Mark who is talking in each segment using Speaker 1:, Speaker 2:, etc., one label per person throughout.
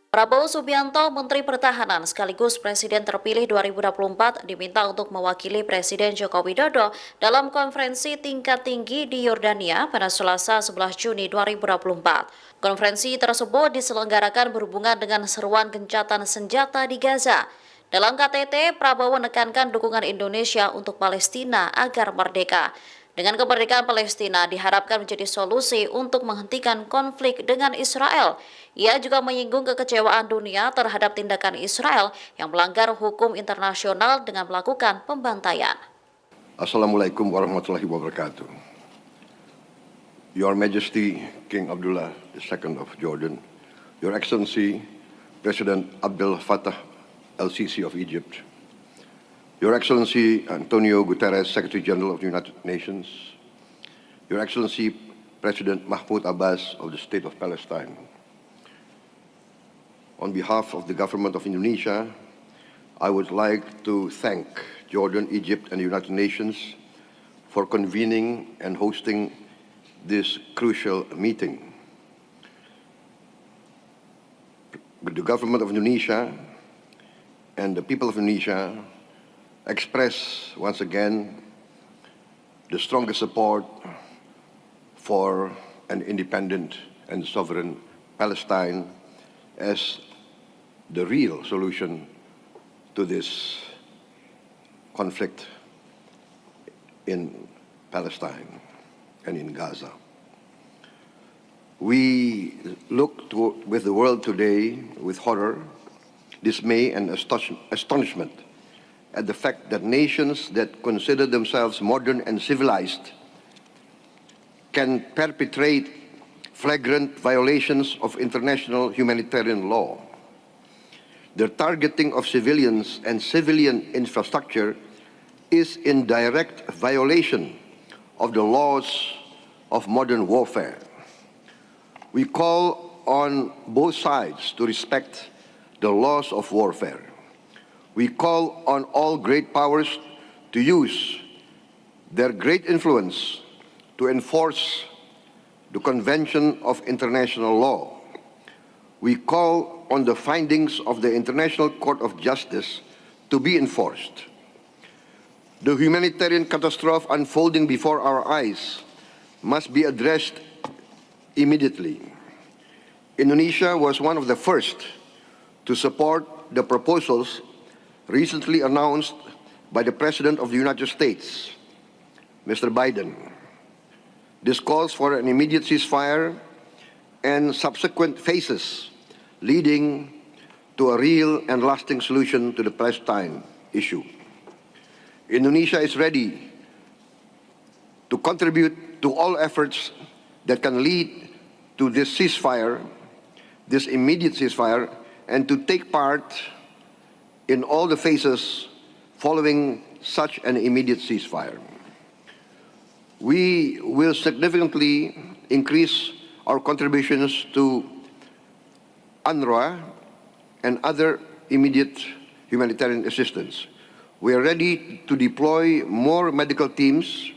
Speaker 1: Prabowo Subianto, Menteri Pertahanan sekaligus Presiden Terpilih 2024, diminta untuk mewakili Presiden Joko Widodo dalam konferensi tingkat tinggi di Yordania pada Selasa 11 Juni 2024. Konferensi tersebut diselenggarakan berhubungan dengan seruan gencatan senjata di Gaza. Dalam KTT, Prabowo menekankan dukungan Indonesia untuk Palestina agar merdeka. Dengan kemerdekaan Palestina diharapkan menjadi solusi untuk menghentikan konflik dengan Israel. Ia juga menyinggung kekecewaan dunia terhadap tindakan Israel yang melanggar hukum internasional dengan melakukan pembantaian.
Speaker 2: Assalamualaikum warahmatullahi wabarakatuh. Your Majesty King Abdullah II of Jordan, Your Excellency President Abdel Fattah el-Sisi of Egypt, Your Excellency Antonio Guterres, Secretary General of the United Nations, Your Excellency President Mahmoud Abbas of the State of Palestine. On behalf of the government of Indonesia, I would like to thank Jordan, Egypt, and the United Nations for convening and hosting this crucial meeting. The government of Indonesia and the people of Indonesia express once again the strongest support for an independent and sovereign Palestine as the real solution to this conflict in Palestine and in Gaza. We look with the world today with horror, dismay, and astonishment at the fact that nations that consider themselves modern and civilized can perpetrate flagrant violations of international humanitarian law. The targeting of civilians and civilian infrastructure is in direct violation of the laws of modern warfare. We call on both sides to respect the laws of warfare. We call on all great powers to use their great influence to enforce the Convention of International Law. We call on the findings of the International Court of Justice to be enforced. The humanitarian catastrophe unfolding before our eyes must be addressed immediately. Indonesia was one of the first to support the proposals recently announced by the President of the United States, Mr. Biden. This calls for an immediate ceasefire and subsequent phases leading to a real and lasting solution to the Palestine issue. Indonesia is ready to contribute to all efforts that can lead to this ceasefire, this immediate ceasefire, and to take part in all the phases following such an immediate ceasefire. We will significantly increase our contributions to UNRWA and other immediate humanitarian assistance. We are ready to deploy more medical teams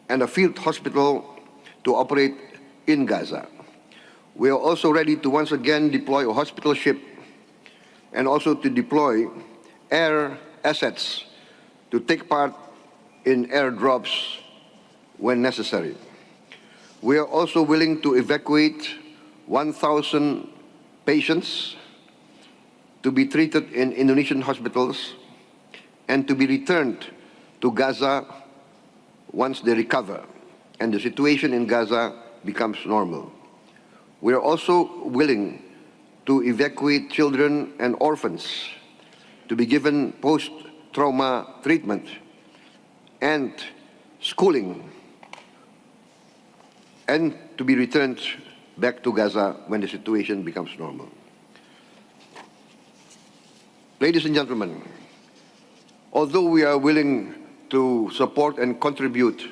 Speaker 2: and a field hospital to operate in Gaza. We are also ready to once again deploy a hospital ship and also to deploy air assets to take part in airdrops when necessary. We are also willing to evacuate 1,000 patients to be treated in Indonesian hospitals and to be returned to Gaza once they recover and the situation in Gaza becomes normal. We are also willing to evacuate children and orphans to be given post-trauma treatment and schooling and to be returned back to Gaza when the situation becomes normal. Ladies and gentlemen, although we are willing to support and contribute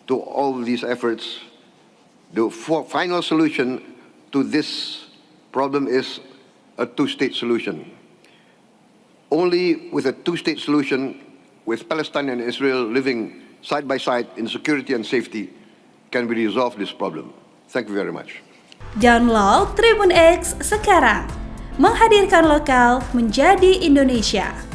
Speaker 2: to all these efforts, the final solution to this problem is a two-state solution. Only with a two-state solution, with Palestine and Israel living side by side in security and safety, can we resolve this problem. Thank you very much.
Speaker 3: Download Tribun X sekarang, menghadirkan lokal menjadi Indonesia.